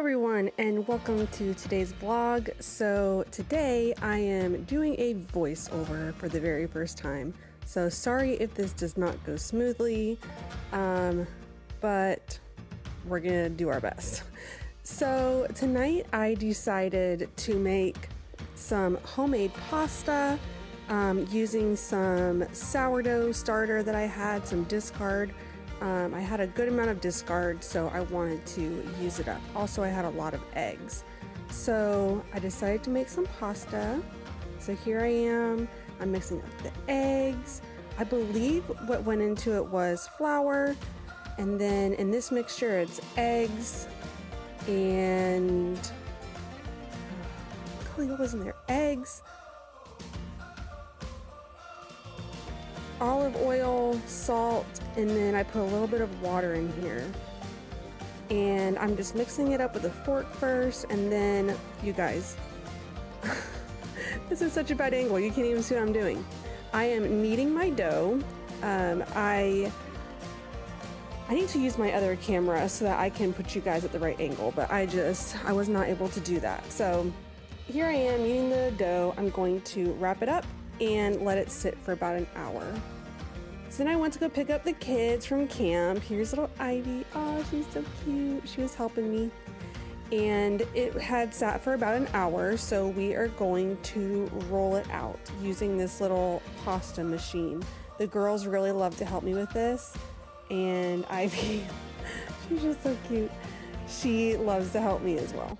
everyone, and welcome to today's vlog. So today I am doing a voiceover for the very first time. So sorry if this does not go smoothly, but we're gonna do our best. So tonight I decided to make some homemade pasta using some sourdough starter that I had, some discard. I had a good amount of discard, so I wanted to use it up. Also, I had a lot of eggs. So I decided to make some pasta. So here I am. I'm mixing up the eggs. I believe what went into it was flour. And then in this mixture, it's eggs and... what was in there? Eggs, olive oil, salt, and then I put a little bit of water in here. And I'm just mixing it up with a fork first, and then, you guys, this is such a bad angle, you can't even see what I'm doing. I am kneading my dough. I need to use my other camera so that I can put you guys at the right angle, but I was not able to do that. So here I am kneading the dough. I'm going to wrap it up and let it sit for about an hour. So then I went to go pick up the kids from camp. Here's little Ivy. Oh, she's so cute. She was helping me. And it had sat for about an hour, so we are going to roll it out using this little pasta machine. The girls really love to help me with this, and Ivy, she's just so cute. She loves to help me as well.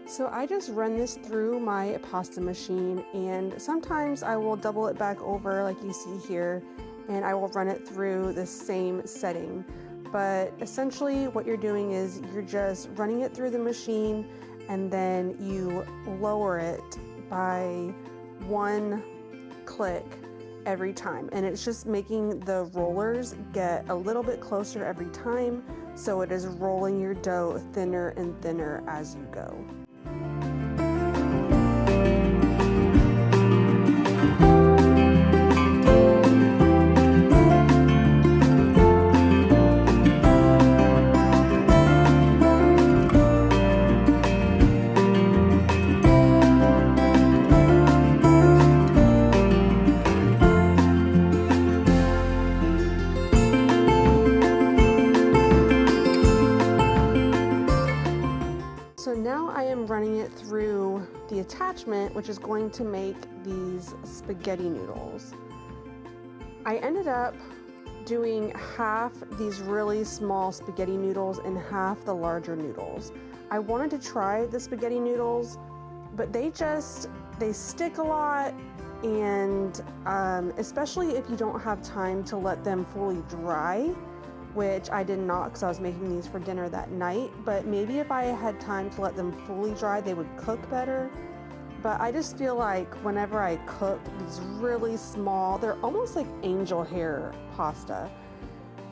So I just run this through my pasta machine, and sometimes I will double it back over like you see here, and I will run it through the same setting. But essentially what you're doing is you're just running it through the machine, and then you lower it by one click every time, and it's just making the rollers get a little bit closer every time, so it is rolling your dough thinner and thinner as you go. So now I am running it through the attachment, which is going to make these spaghetti noodles. I ended up doing half these really small spaghetti noodles and half the larger noodles. I wanted to try the spaghetti noodles, but they stick a lot, and especially if you don't have time to let them fully dry, which I did not because I was making these for dinner that night, but maybe if I had time to let them fully dry, they would cook better. But I just feel like whenever I cook these really small, they're almost like angel hair pasta.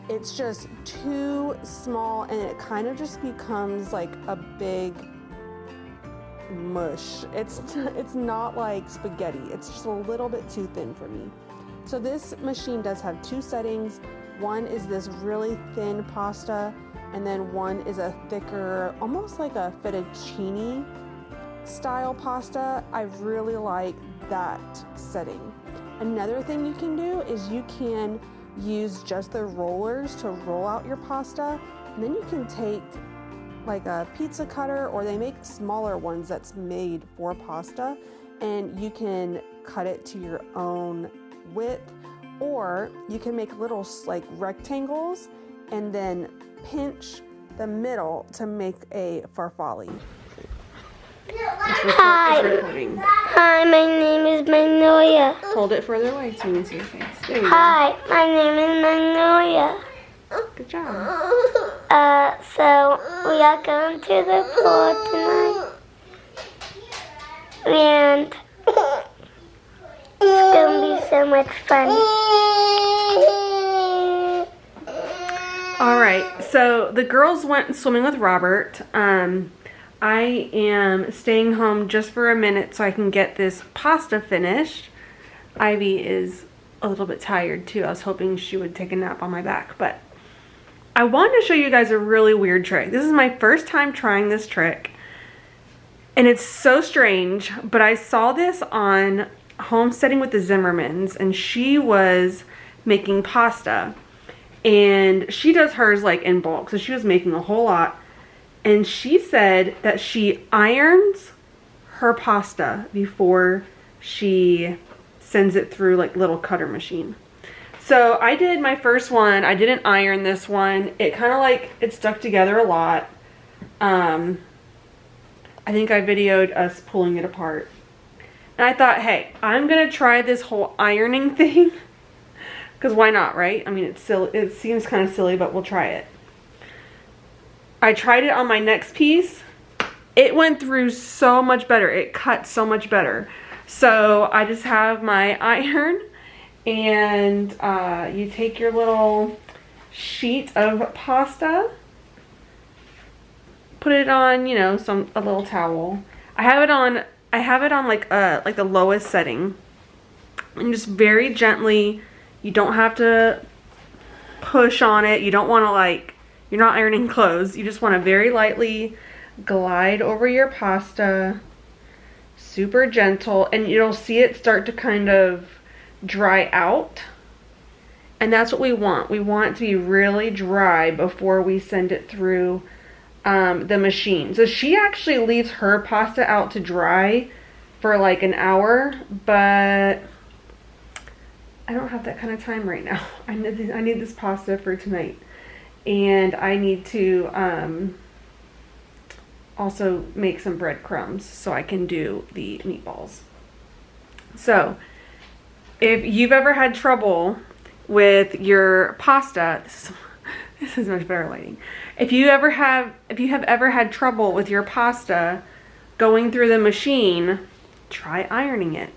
It's just too small, and it kind of just becomes like a big mush. It's not like spaghetti. It's just a little bit too thin for me. So this machine does have two settings. One is this really thin pasta, and then one is a thicker, almost like a fettuccine style pasta. I really like that setting. Another thing you can do is you can use just the rollers to roll out your pasta, and then you can take like a pizza cutter, or they make smaller ones that's made for pasta, and you can cut it to your own width, or you can make little like rectangles and then pinch the middle to make a farfalle. Hi. Hi, my name is Magnolia. Hold it further away so you can see your face. There you Hi, my name is Magnolia. go. Good job. So we are going to the pool tonight. And it's going to be so much fun. All right, so the girls went swimming with Robert. I am staying home just for a minute so I can get this pasta finished. Ivy is a little bit tired too. I was hoping she would take a nap on my back, but I wanted to show you guys a really weird trick. This is my first time trying this trick, and it's so strange, but I saw this on Homesteading with the Zimmermans, and she was making pasta, and she does hers like in bulk, so she was making a whole lot. And she said that she irons her pasta before she sends it through like little cutter machine. So I did my first one. I didn't iron this one. It kind of like, it stuck together a lot. I think I videoed us pulling it apart. And I thought, hey, I'm going to try this whole ironing thing. Because why not, right? I mean, it's silly. It seems kind of silly, but we'll try it. I tried it on my next piece. It went through so much better. It cut so much better. So I just have my iron, and you take your little sheet of pasta, put it on, you know, a little towel. I have it on like the lowest setting, and just very gently. You don't have to push on it. You don't want to like. You're not ironing clothes. You just want to very lightly glide over your pasta, super gentle, and you'll see it start to kind of dry out. And that's what we want. We want it to be really dry before we send it through the machine. So she actually leaves her pasta out to dry for like an hour, but I don't have that kind of time right now. I need this pasta for tonight. And I need to also make some breadcrumbs so I can do the meatballs. So if you've ever had trouble with your pasta, this is much better lighting. If you have ever had trouble with your pasta going through the machine, try ironing it.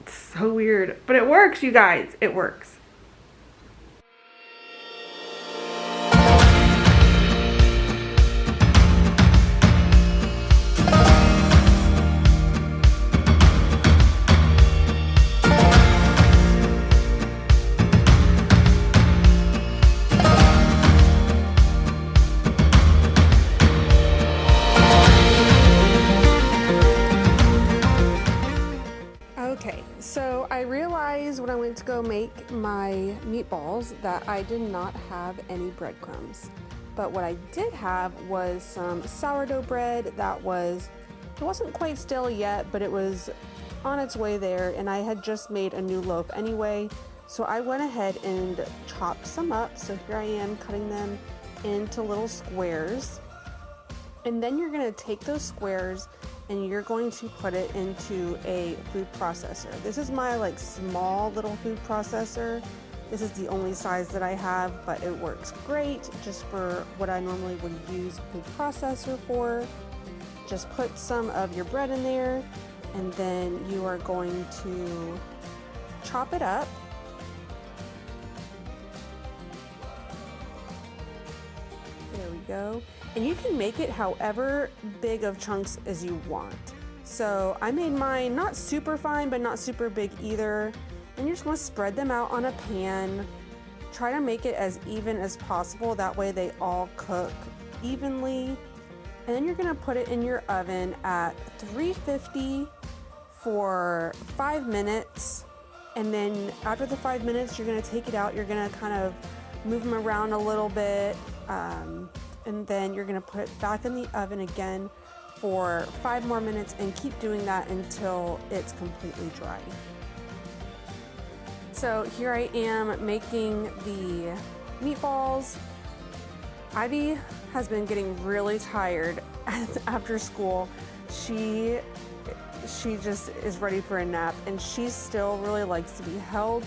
It's so weird, but it works, you guys. It works. So I realized when I went to go make my meatballs that I did not have any breadcrumbs. But what I did have was some sourdough bread that it wasn't quite stale yet, but it was on its way there, and I had just made a new loaf anyway. So I went ahead and chopped some up. So here I am cutting them into little squares. And then you're going to take those squares and you're going to put it into a food processor. This is my like small little food processor. This is the only size that I have, but it works great just for what I normally would use a food processor for. Just put some of your bread in there, and then you are going to chop it up. There we go. And you can make it however big of chunks as you want. So I made mine not super fine, but not super big either. And you just want to spread them out on a pan. Try to make it as even as possible. That way they all cook evenly. And then you're going to put it in your oven at 350 for 5 minutes. And then after the 5 minutes, you're going to take it out. You're going to kind of move them around a little bit. and then you're going to put it back in the oven again for 5 more minutes and keep doing that until it's completely dry. So here I am making the meatballs. Ivy has been getting really tired after school. She just is ready for a nap, and she still really likes to be held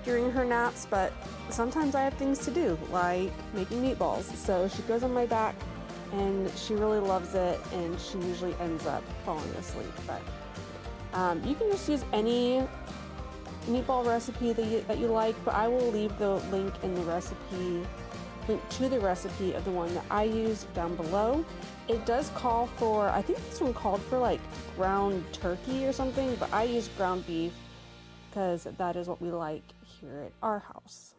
during her naps, but sometimes I have things to do, like making meatballs. So she goes on my back and she really loves it, and she usually ends up falling asleep. But you can just use any meatball recipe that you like, but I will leave the link to the recipe of the one that I use down below. It does call for, I think this one called for like ground turkey or something, but I use ground beef because that is what we like here at our house.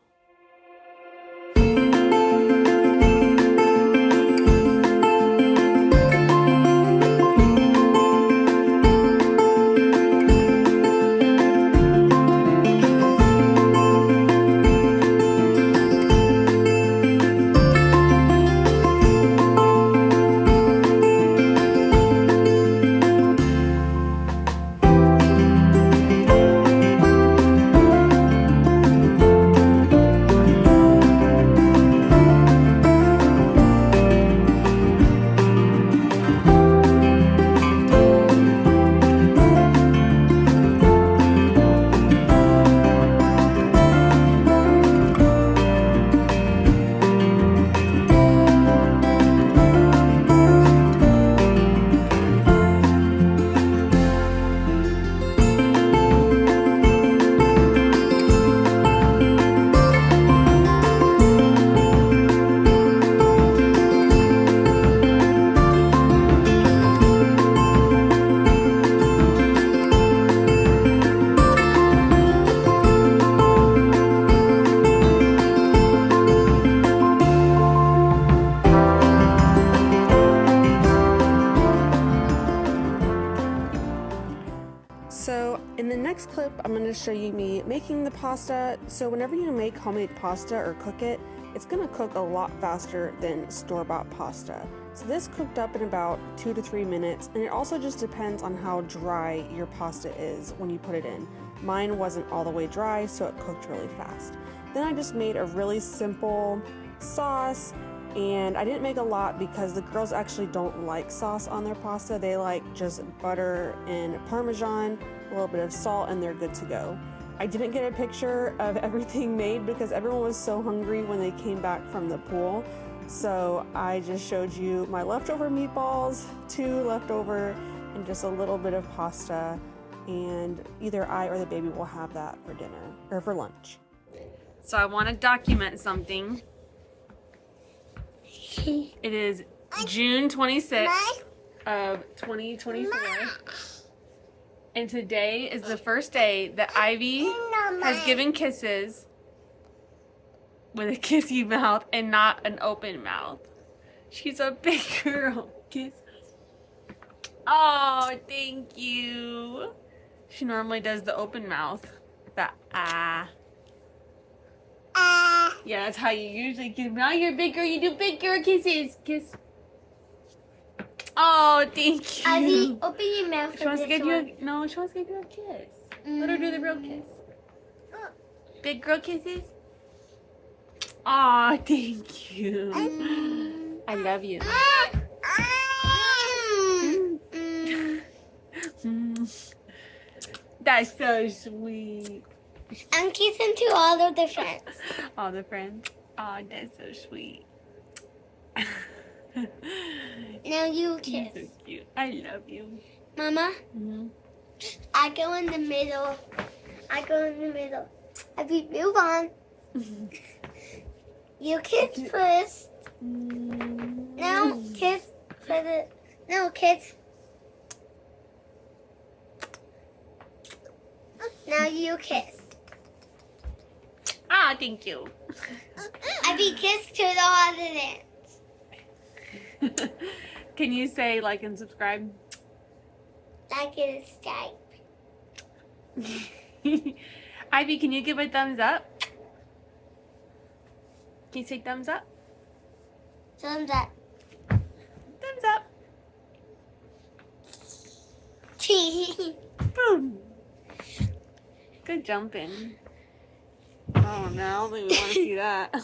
So in the next clip, I'm going to show you me making the pasta. So whenever you make homemade pasta or cook it, it's going to cook a lot faster than store-bought pasta. So this cooked up in about 2 to 3 minutes, and it also just depends on how dry your pasta is when you put it in. Mine wasn't all the way dry, so it cooked really fast. Then I just made a really simple sauce, and I didn't make a lot because the girls actually don't like sauce on their pasta. They like just butter and Parmesan, a little bit of salt, and they're good to go. I didn't get a picture of everything made because everyone was so hungry when they came back from the pool. So I just showed you my leftover meatballs, 2 leftover, and just a little bit of pasta. And either I or the baby will have that for dinner or for lunch. So I want to document something. It is June 26th of 2024, and today is the first day that Ivy has given kisses with a kissy mouth and not an open mouth. She's a big girl. Kiss. Oh, thank you. She normally does the open mouth. The ah. Yeah, that's how you usually kiss. Now you're a big girl, you do big girl kisses. Kiss. Oh, thank you. Ivy, open your mouth. She wants to give you a, no, she wants to give you a kiss. Let her do the real kiss. Big girl kisses. Oh, thank you. I love you. That's so sweet. I'm kissing to all of the friends. All the friends? Oh, that's so sweet. Now you kiss. You're so cute. I love you. Mama, Mm-hmm. I go in the middle. I go in the middle. Ivy, move on. You kiss first. Now kiss for the... No, kiss. Now you kiss. Ah, thank you. Ivy, kiss to the other dance. Can you say like and subscribe? Like it is Skype. Ivy, can you give a thumbs up? Can you say thumbs up? Thumbs up. Hands up. Cheese. Boom. Good jumping. Oh, now we want to see that.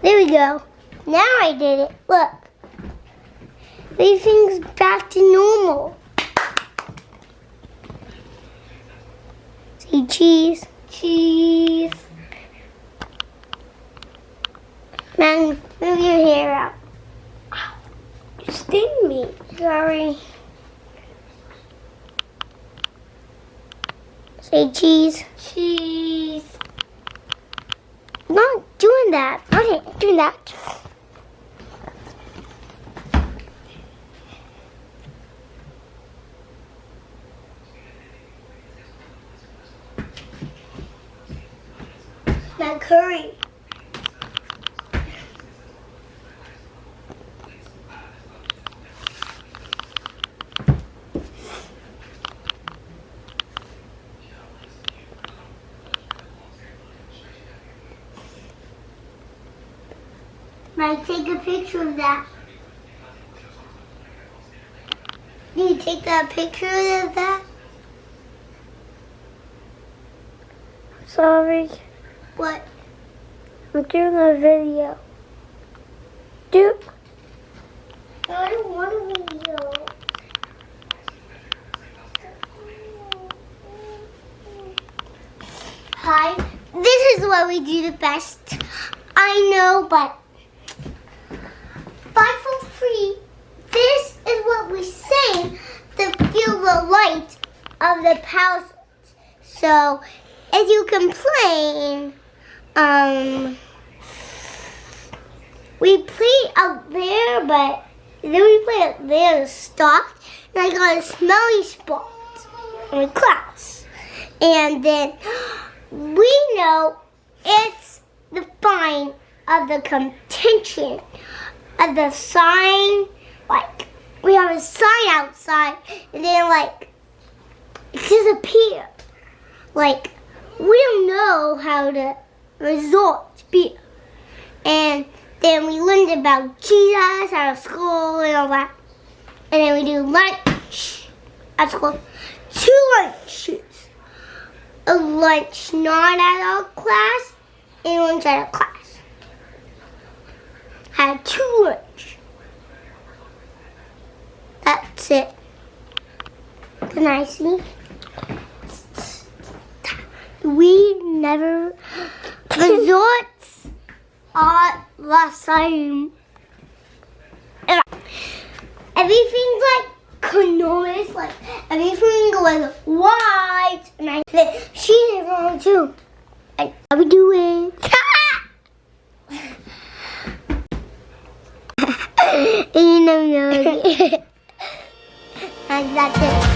There we go. Now I did it. Look. Everything's back to normal. Say cheese. Cheese. Man, move your hair out. Ow. You sting me. Sorry. Say cheese. Cheese. I'm not doing that. I'm not doing that. Now curry. Now take a picture of that. Can you take that picture of that? Sorry. What? I'm doing a video. No, I don't want a video. Hi. This is what we do the best. I know, but buy for free. This is what we sing to feel the light of the palace. So if you complain, we played out there, but then we played out there to stop, and I got a smelly spot in my class. And then we know it's the fine of the contention of the sign. Like, we have a sign outside, and then, like, it disappeared. Like, we don't know how to resort to be. And then we learned about Jesus out of school and all that. And then we do lunch at school. 2 lunches. A lunch not at our class and lunch at our class. Had 2 lunch. That's it. Can I see? We never resort at the same. Everything's like canoes, like everything goes white, and I said she is wrong too. And how we doing? And you know, and that's it.